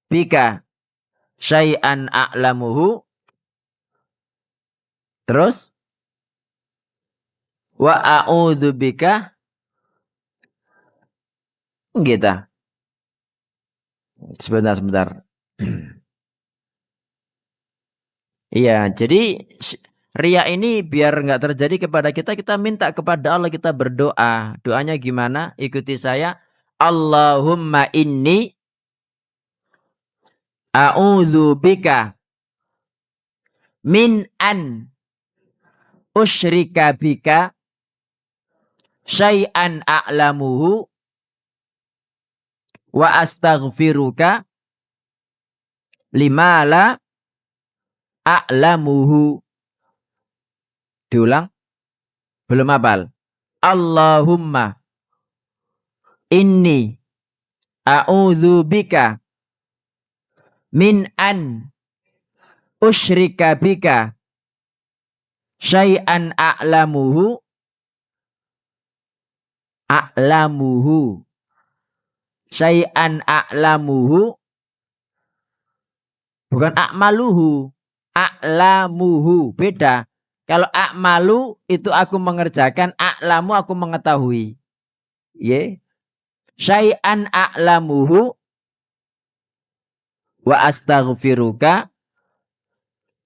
S2: bika syai'an a'lamuhu, terus wa a'udzubika gitu. Sebentar. Iya, jadi riya ini biar nggak terjadi kepada kita, kita minta kepada Allah, kita berdoa. Doanya gimana? Ikuti saya. Allahumma inni a'udzubika min an usyrika bika syai'an a'lamuhu wa astaghfiruka lima la a'lamuhu. Diulang. Belum hafal. Allahumma inni a'udzubika min an usyrika bika syai'an a'lamuhu syai'an a'lamuhu, bukan a'maluhu, a'lamuhu, beda. Kalau a'malu itu aku mengerjakan, a'lamu aku mengetahui. Ye. Syai'an a'lamuhu wa astaghfiruka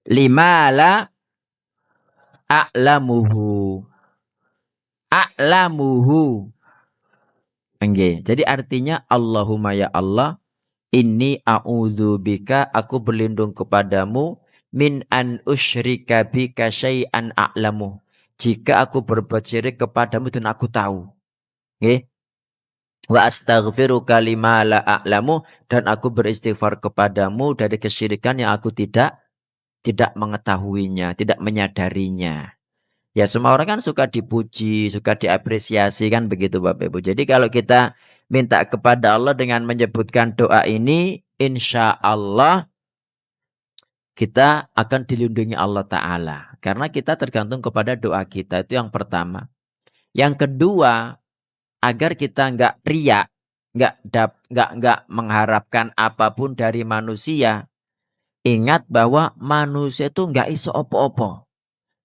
S2: lima la a'lamuhu. A'lamuhu. Okay. Jadi artinya Allahumma ya Allah, inni a'udzubika, aku berlindung kepadamu, min an usyrika bika syai'an a'lamu, jika aku berbuat syirik kepadamu dan aku tahu. Okay. Wa astaghfiruka lima la a'lamu, dan aku beristighfar kepadamu dari kesyirikan yang aku tidak mengetahuinya, tidak menyadarinya. Ya, semua orang kan suka dipuji, suka diapresiasi, kan begitu Bapak Ibu. Jadi kalau kita minta kepada Allah dengan menyebutkan doa ini, insya Allah kita akan dilindungi Allah Ta'ala. Karena kita tergantung kepada doa kita, itu yang pertama. Yang kedua, agar kita nggak riya, nggak mengharapkan apapun dari manusia. Ingat bahwa manusia itu nggak iso opo-opo,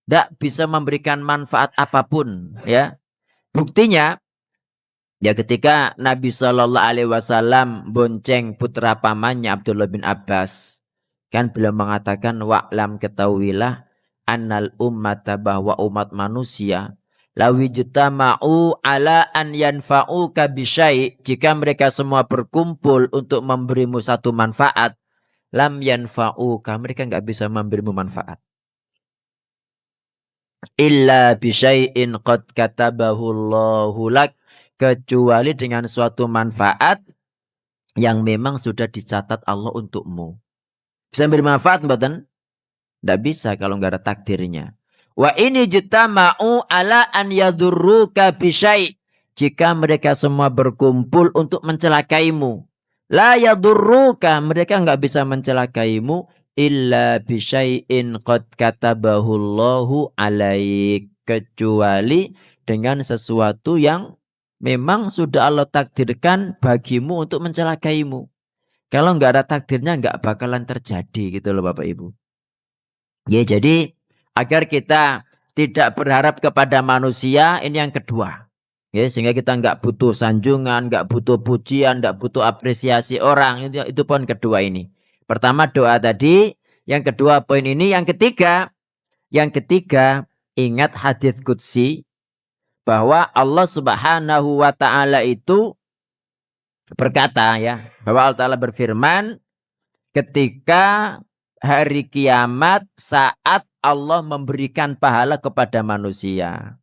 S2: nggak bisa memberikan manfaat apapun, ya. Buktinya, ya ketika Nabi Shallallahu Alaihi Wasallam bonceng putra pamannya Abdullah bin Abbas, kan beliau mengatakan, wa'lam, ketahuilah, annal ummata, bahwa umat manusia, lawijtama'u ala an yanfa'uka bisyai', jika mereka semua berkumpul untuk memberimu satu manfaat, lam yanfa'uka, mereka nggak bisa memberimu manfaat. Illa bisyai'in qad katabahu Allahu lak, kecuali dengan suatu manfaat yang memang sudah dicatat Allah untukmu. Bisa memberi manfaat mboten? Tidak bisa kalau nggak ada takdirnya. Wa ini jitama'u ala an yadurruka bisyai', jika mereka semua berkumpul untuk mencelakaimu, la yadurruka, mereka nggak bisa mencelakaimu, illa bisyai'in qad katabahu Allahu alaik, kecuali dengan sesuatu yang memang sudah Allah takdirkan bagimu untuk mencelakaimu. Kalau nggak ada takdirnya nggak bakalan terjadi gitu loh Bapak Ibu. Ya, jadi agar kita tidak berharap kepada manusia, ini yang kedua. Ya, sehingga kita nggak butuh sanjungan, nggak butuh pujian, nggak butuh apresiasi orang. Itu poin kedua ini. Pertama doa tadi, yang kedua poin ini, yang ketiga ingat hadits qudsi bahwa Allah Subhanahu wa taala itu berkata ya, bahwa Allah Taala berfirman ketika hari kiamat saat Allah memberikan pahala kepada manusia.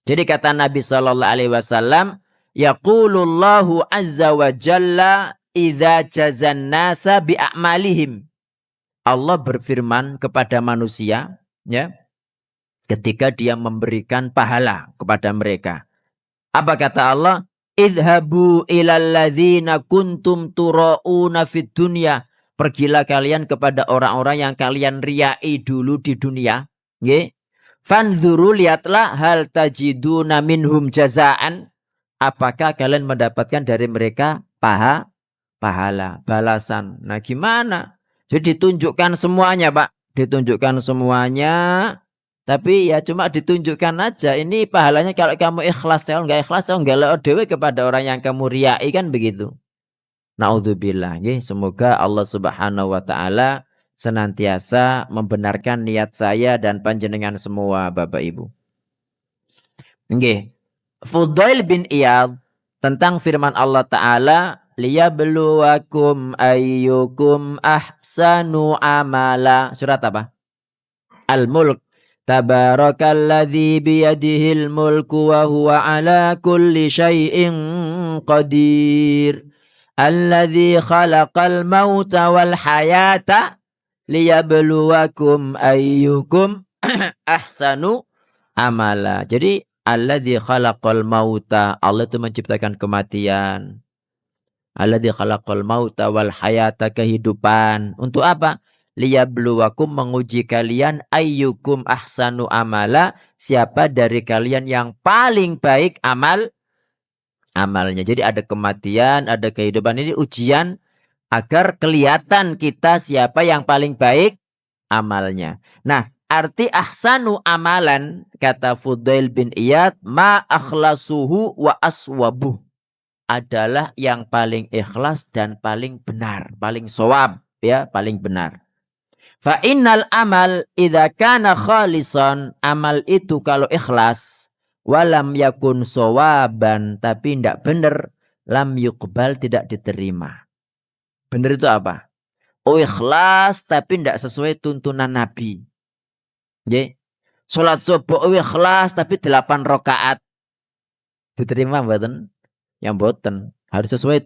S2: Jadi kata Nabi sallallahu alaihi wasallam, yaqulullahu azza wa jalla idza jazan nasa bi a'malihim. Allah berfirman kepada manusia ya, ketika dia memberikan pahala kepada mereka. Apa kata Allah? Idhabu ilal ladzina kuntum tura'una fid dunya. Pergilah kalian kepada orang-orang yang kalian riai dulu di dunia. Nggih. Fanzuru, lihatlah, hal tajiduna minhum jazaan. Apakah kalian mendapatkan dari mereka pahala, balasan. Nah, gimana? Jadi ditunjukkan semuanya, Pak. Ditunjukkan semuanya. Tapi ya cuma ditunjukkan aja. Ini pahalanya kalau kamu ikhlas. Kalau nggak ikhlas, nggak dewe kepada orang yang kamu riai, kan begitu. Naudzubillah. Semoga Allah Subhanahu wa taala senantiasa membenarkan niat saya dan panjenengan semua Bapak Ibu. Nggih. Fudail bin Iyad tentang firman Allah taala, liyabluwakum ayyukum ahsanu amala. Surat apa? Al-Mulk. Tabarakalladzi biyadihil mulku wa huwa ala kulli syai'in qadir. Alladzi khalaqal mauta wal hayata liyabluwakum ayyukum ahsanu amala. Jadi alladzi khalaqal mauta, Allah itu menciptakan kematian. Alladzi khalaqal mauta wal hayata, kehidupan. Untuk apa? Liyabluwakum, menguji kalian, ayyukum ahsanu amala, siapa dari kalian yang paling baik amalnya. Jadi ada kematian, ada kehidupan, ini ujian agar kelihatan kita siapa yang paling baik amalnya. Nah, arti ahsanu amalan, kata Fudail bin Iyad, ma akhlasuhu wa aswabuh, adalah yang paling ikhlas dan paling benar, paling shawab, ya, paling benar. Fa innal amal idza kana khalisan, amal itu kalau ikhlas, walam yakun shawaban, tapi tidak benar, lam yuqbal, tidak diterima. Benar itu apa? Oh, ikhlas tapi tidak sesuai tuntunan Nabi. Nggih. Salat subuh ikhlas tapi 8 rakaat. Diterima mboten? Yang mboten. Harus sesuai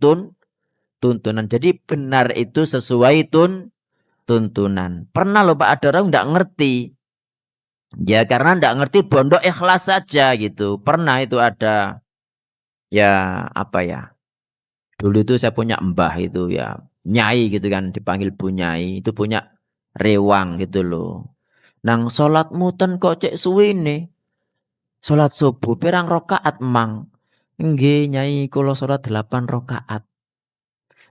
S2: tuntunan. Jadi benar itu sesuai tuntunan. Pernah loh Pak, ada orang enggak ngerti. Ya karena enggak ngerti bondo ikhlas saja gitu. Pernah itu ada, ya apa ya, dulu itu saya punya mbah itu ya, nyai gitu kan, dipanggil Bu Nyai. Itu punya rewang gitu loh. Nang sholat muten kok cek suwine. Sholat subuh pirang rakaat mang. Nggih Nyai kula sholat 8 rakaat.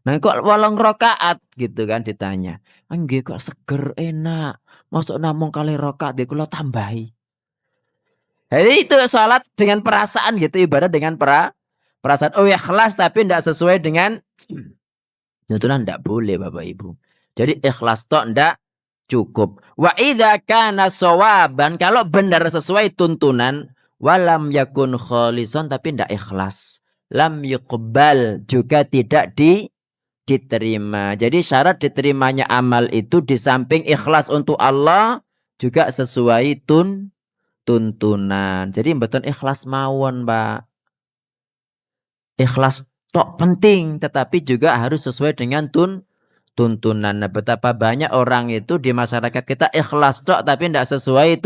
S2: Nah kok 8 rakaat gitu kan ditanya. Nggih kok seger enak. Masuk namung kali rakaat dia kula tambahi. Jadi itu sholat dengan perasaan gitu, ibadah dengan perasaan. Oh ya ikhlas tapi tidak sesuai dengan tuntunan, tidak boleh Bapak Ibu. Jadi ikhlas tok tidak cukup. Wa idza kana shawaban, kalau benar sesuai tuntunan, walam yakun khalisan, tapi tidak ikhlas, lam yuqbal, juga tidak diterima. Jadi syarat diterimanya amal itu di samping ikhlas untuk Allah, juga sesuai tuntunan. Jadi mboten ikhlas mawon, Pak. Ikhlas tok penting, tetapi juga harus sesuai dengan tuntunan. Nah, betapa banyak orang itu di masyarakat kita ikhlas tok tapi tidak sesuai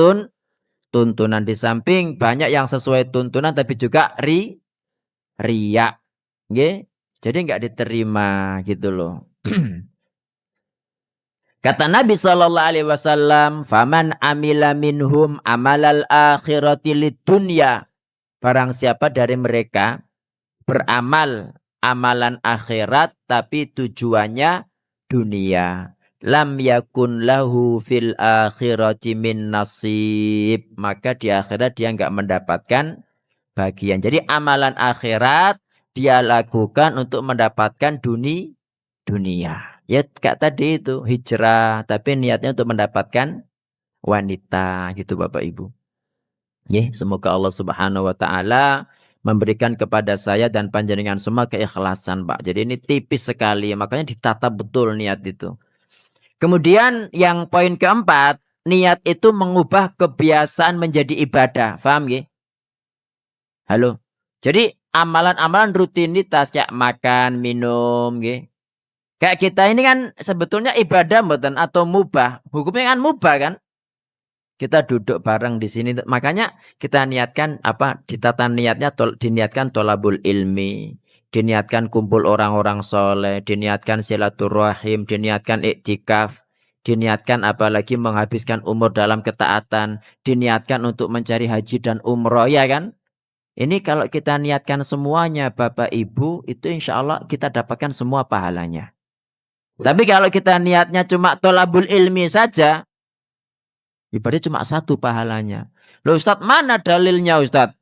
S2: tuntunan. Di samping banyak yang sesuai tuntunan tapi juga riya. Nggih? Jadi enggak diterima gitu loh. Kata Nabi sallallahu alaihi wasallam, "Faman amila minhum amalal akhirati lidunya." Barang siapa dari mereka beramal amalan akhirat tapi tujuannya dunia. Lam yakun lahu fil akhirati min nasib. Maka di akhirat dia enggak mendapatkan bagian. Jadi amalan akhirat dia lakukan untuk mendapatkan dunia. Ya kayak tadi itu hijrah tapi niatnya untuk mendapatkan wanita gitu Bapak Ibu. Ya, semoga Allah Subhanahu wa taala memberikan kepada saya dan panjenengan semua keikhlasan, Pak. Jadi ini tipis sekali, makanya ditata betul niat itu. Kemudian yang poin keempat, niat itu mengubah kebiasaan menjadi ibadah. Paham ya? Halo. Jadi amalan-amalan rutinitas kayak makan, minum, ya. Kayak kita ini kan sebetulnya ibadah mboten atau mubah. Hukumnya kan mubah kan? Kita duduk bareng di sini, makanya kita niatkan apa? Ditata niatnya diniatkan tolabul ilmi, diniatkan kumpul orang-orang soleh, diniatkan silaturahim, diniatkan iktikaf, diniatkan apalagi menghabiskan umur dalam ketaatan, diniatkan untuk mencari haji dan umroh, ya kan? Ini kalau kita niatkan semuanya Bapak Ibu, itu insya Allah kita dapatkan semua pahalanya. Tapi kalau kita niatnya cuma tolabul ilmi saja, ibadah cuma satu pahalanya. Loh Ustadz, mana dalilnya Ustadz?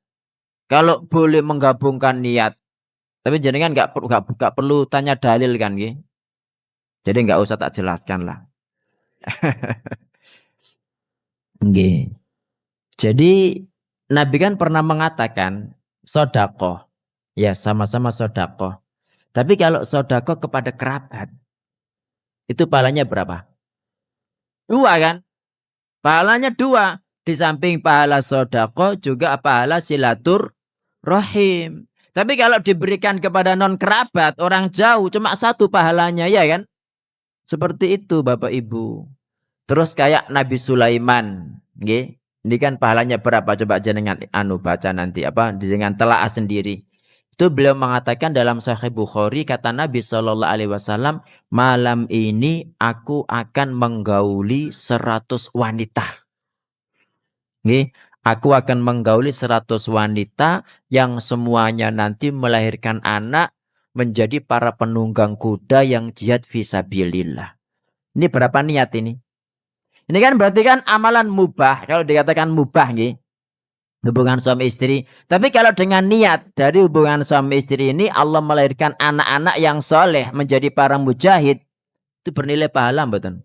S2: Kalau boleh menggabungkan niat. Tapi jenengan nggak perlu tanya dalil kan, ya? Jadi nggak usah tak jelaskan lah. Nggih. Jadi Nabi kan pernah mengatakan sodakoh. Ya sama-sama sodakoh. Tapi kalau sodakoh kepada kerabat, itu pahalanya berapa? 2 kan? Pahalanya 2. Di samping pahala sodakoh juga pahala silaturahim. Tapi kalau diberikan kepada non kerabat, orang jauh, cuma 1 pahalanya, ya kan? Seperti itu Bapak Ibu. Terus kayak Nabi Sulaiman, nggih. Ini kan pahalanya berapa? Coba jenengan baca nanti apa dengan telaah sendiri. Itu beliau mengatakan dalam Sahih Bukhari, kata Nabi SAW, malam ini aku akan menggauli 100 wanita. Nggih, aku akan menggauli 100 wanita yang semuanya nanti melahirkan anak menjadi para penunggang kuda yang jihad fisabilillah. Ini berapa niat ini? Ini kan berarti kan amalan mubah. Kalau dikatakan mubah nggih, hubungan suami istri. Tapi kalau dengan niat dari hubungan suami istri ini Allah melahirkan anak-anak yang soleh menjadi para mujahid, itu bernilai pahala mboten?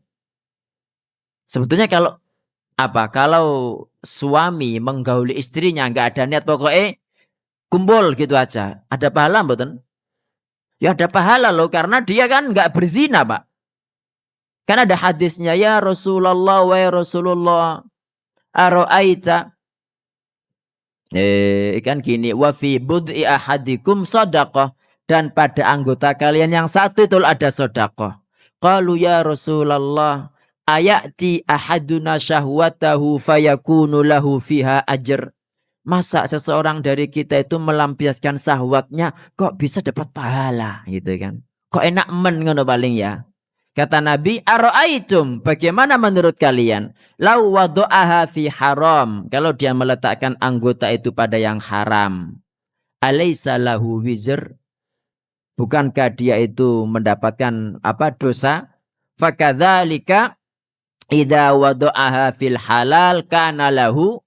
S2: Sebetulnya kalau kalau suami menggauli istrinya nggak ada niat, pokoknya kumpul gitu aja, ada pahala mboten? Ya ada pahala loh, karena dia kan nggak berzina Pak. Kan ada hadisnya, ya Rasulullah wa Rasulullah aro'aita. Kan gini, wa fi bud'i ahadikum sadaqah, dan pada anggota kalian yang satu itu ada sedekah. Qalu ya Rasulullah ayati ahaduna syahwatahu fayakunu lahu fiha ajr. Masa seseorang dari kita itu melampiaskan syahwatnya kok bisa dapat pahala gitu kan? Kok enak ngono paling ya. Kata Nabi, aro'aitum, bagaimana menurut kalian? Lau wadu'aha fi haram, kalau dia meletakkan anggota itu pada yang haram. Alaysa lahu wizr, bukankah dia itu mendapatkan dosa? Fakadzalika idza wadu'aha fil halal kana lahu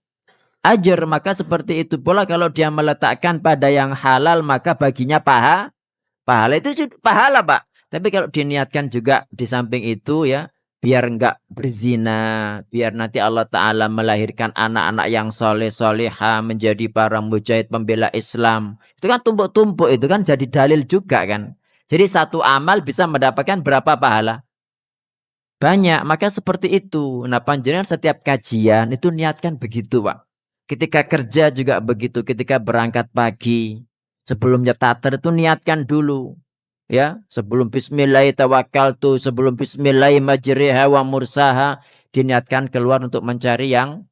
S2: ajr, maka seperti itu pula kalau dia meletakkan pada yang halal maka baginya pahala itu pahala Pak. Tapi kalau diniatkan juga di samping itu ya, biar enggak berzina, biar nanti Allah Ta'ala melahirkan anak-anak yang soleh-soleha menjadi para mujahid pembela Islam. Itu kan tumpuk-tumpuk, itu kan jadi dalil juga kan. Jadi satu amal bisa mendapatkan berapa pahala? Banyak, maka seperti itu. Nah panjenengan setiap kajian itu niatkan begitu Pak. Ketika kerja juga begitu, ketika berangkat pagi, sebelum nyetater itu niatkan dulu. Ya, sebelum bismillah tawakkaltu, sebelum bismillah majriha wa mursaha, diniatkan keluar untuk mencari yang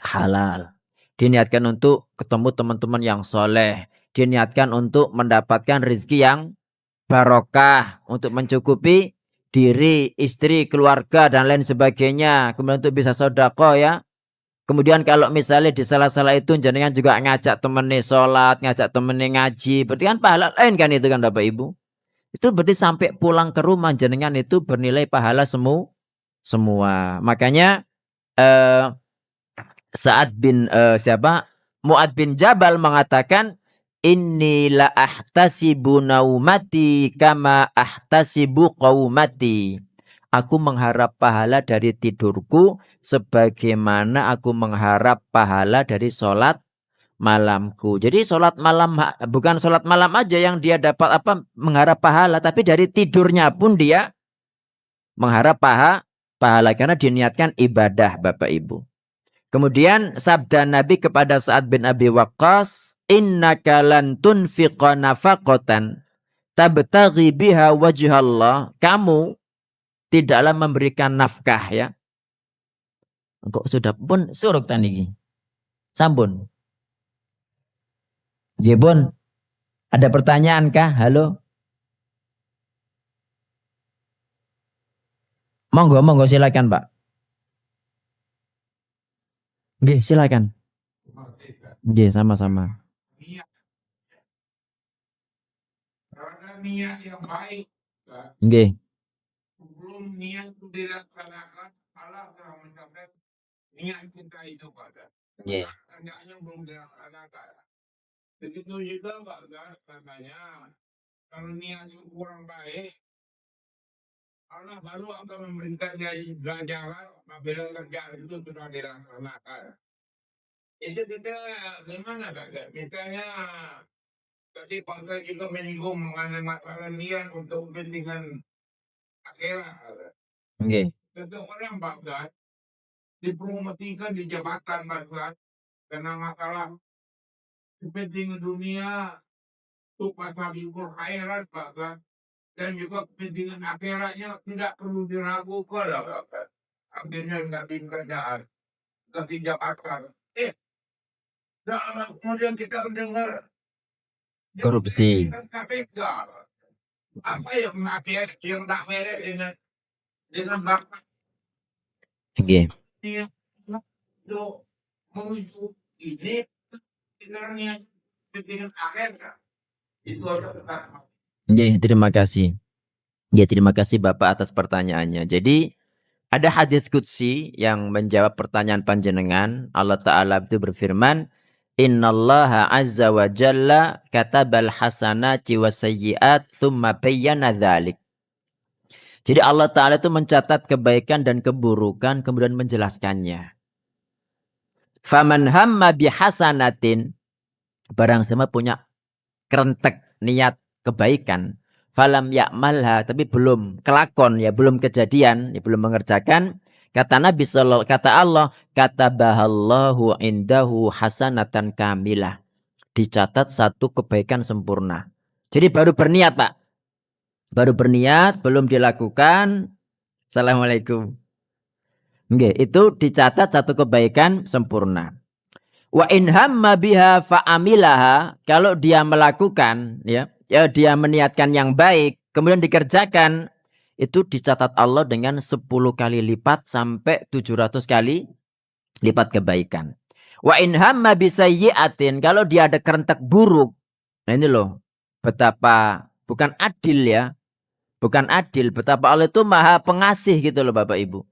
S2: halal. Diniatkan untuk ketemu teman-teman yang soleh. Diniatkan untuk mendapatkan rezeki yang barokah, untuk mencukupi diri, istri, keluarga dan lain sebagainya. Kemudian untuk bisa sedekah ya. Kemudian kalau misalnya di salah-salah itu jenengan juga ngajak temennya sholat, ngajak temennya ngaji, berarti kan pahala lain kan itu kan Bapak Ibu. Itu berarti sampai pulang ke rumah jenengan itu bernilai pahala semua. Makanya eh, Mu'ad bin Jabal mengatakan innila ahtasibu naumati kama ahtasibu qaumati. Aku mengharap pahala dari tidurku sebagaimana aku mengharap pahala dari sholat malamku. Jadi sholat malam bukan sholat malam aja yang dia dapat mengharap pahala, tapi dari tidurnya pun dia mengharap pahala karena diniatkan ibadah Bapak Ibu. Kemudian sabda Nabi kepada Sa'ad bin Abi Waqqas, innaka lan tunfiqa nafaqatan tabtaghi biha wajhallah. Kamu tidaklah memberikan nafkah ya. Kok sudah pun suruk tadi. Sampun. Nggih, Bun. Ada pertanyaan kah? Halo. Monggo silakan, Pak. Nggih, silakan. Nggih, sama-sama.
S3: Karena niat yang baik,
S2: Nggih.
S3: sebelum niat itu dilaksanakan, Allah telah mencatat niat kita itu pada.
S2: Nggih.
S3: Niatnya belum dilaksanakan. Begitu juga pada katanya, kalau niat itu kurang baik, Allah baru akan memberikan dia ganjaran apabila kerjaan itu sudah dilaksanakan. Itu kita gimana kakak? Misalnya tadi Pak juga menyinggung mengenai masalah niat untuk kepentingan akhirat.
S2: Nggih.
S3: Tentu orang Baghdad dipromosikan di jabatan Baghdad karena masalah kepentingan dunia untuk pasal libur akhirat Baghdad dan juga kepentingan akhiratnya tidak perlu diragukan lah Baghdad. Akhirnya nggak kerjaan, ganti jabatan. Kemudian kita mendengar
S2: Korupsi.
S3: KPK. Apa yang tak beres dengan Bapak
S2: Nggih.
S3: itu menuju ini sebenarnya kepentingan akhirat itu harus tetap.
S2: Nggih, terima kasih. Ya, terima kasih Bapak atas pertanyaannya. Jadi ada hadis qudsi yang menjawab pertanyaan panjenengan. Allah Ta'ala itu berfirman, Innallaha azza wa jalla katabal hasanati wa sayyiat thumma bayyana dzalik. Jadi Allah Ta'ala itu mencatat kebaikan dan keburukan kemudian menjelaskannya. Faman hamma bihasanatin, barang siapa punya kerentek niat kebaikan, falam ya'malha, tapi belum kelakon ya, belum kejadian, ya belum mengerjakan, kata Nabi sallallahu kata Allah, katabahallahu indahu hasanatan kamilah. Dicatat satu kebaikan sempurna. Jadi baru berniat, Pak. Baru berniat, belum dilakukan. Assalamualaikum. Nggih, itu dicatat satu kebaikan sempurna. Wa in hamma biha fa'amilaha, kalau dia melakukan ya dia meniatkan yang baik kemudian dikerjakan, itu dicatat Allah dengan 10 kali lipat sampai 700 kali lipat kebaikan. Wa in hamma bisayyi'atin, kalau dia ada kerentek buruk. Nah ini loh, betapa bukan adil ya. Bukan adil, betapa Allah itu Maha Pengasih gitu loh Bapak Ibu.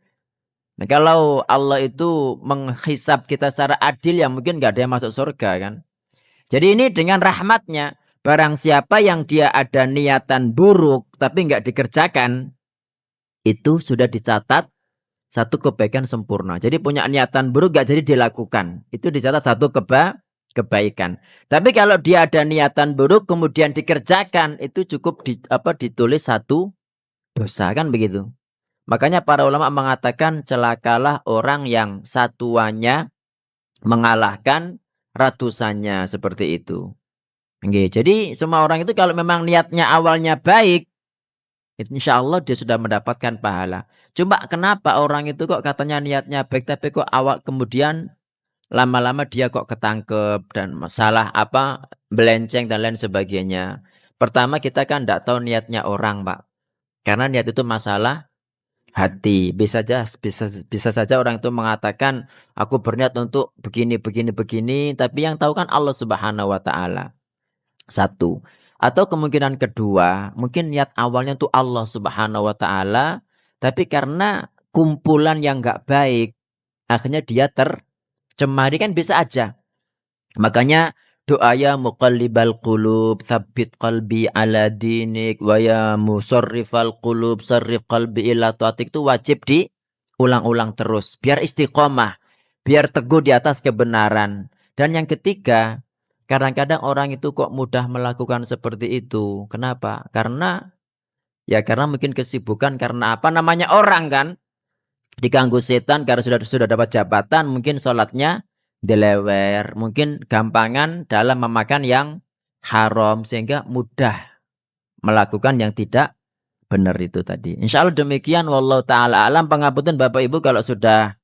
S2: Nah, kalau Allah itu menghisab kita secara adil, ya mungkin nggak ada yang masuk surga kan. Jadi ini dengan rahmatnya, barang siapa yang dia ada niatan buruk tapi nggak dikerjakan, itu sudah dicatat satu kebaikan sempurna. Jadi punya niatan buruk nggak jadi dilakukan, itu dicatat satu kebaikan. Tapi kalau dia ada niatan buruk kemudian dikerjakan, itu cukup ditulis satu dosa kan begitu. Makanya para ulama mengatakan celakalah orang yang satuannya mengalahkan ratusannya, seperti itu. Oke, jadi semua orang itu kalau memang niatnya awalnya baik, insya Allah dia sudah mendapatkan pahala. Cuma kenapa orang itu kok katanya niatnya baik tapi kok awal kemudian lama-lama dia kok ketangkep dan masalah melenceng dan lain sebagainya. Pertama kita kan tidak tahu niatnya orang Pak. Karena niat itu masalah hati. Bisa saja orang itu mengatakan aku berniat untuk begini, tapi yang tahu kan Allah Subhanahu wa taala. Satu. Atau kemungkinan kedua, mungkin niat awalnya untuk Allah Subhanahu wa taala, tapi karena kumpulan yang enggak baik, akhirnya dia tercemari, kan bisa aja. Makanya doa ya muqallibal qulub tsabbit qalbi ala dinik wa ya musarrifal qulub sarrif qalbi ila taatik itu wajib diulang-ulang terus biar istiqomah, biar teguh di atas kebenaran. Dan yang ketiga, kadang-kadang orang itu kok mudah melakukan seperti itu. Kenapa? Karena mungkin kesibukan, karena apa namanya orang kan diganggu setan karena sudah dapat jabatan, mungkin sholatnya delewer, mungkin gampangan dalam memakan yang haram sehingga mudah melakukan yang tidak benar itu tadi. Insya Allah demikian, wallahu taala alam. Pangapunten Bapak Ibu kalau sudah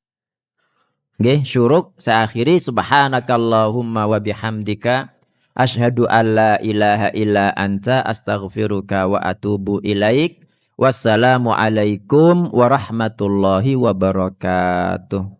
S2: syuruk. Saya akhiri, subhanakallahumma wa bihamdika asyhadu an la ilaha illa anta astaghfiruka wa atubu ilaik. Wassalamualaikum warahmatullahi wabarakatuh.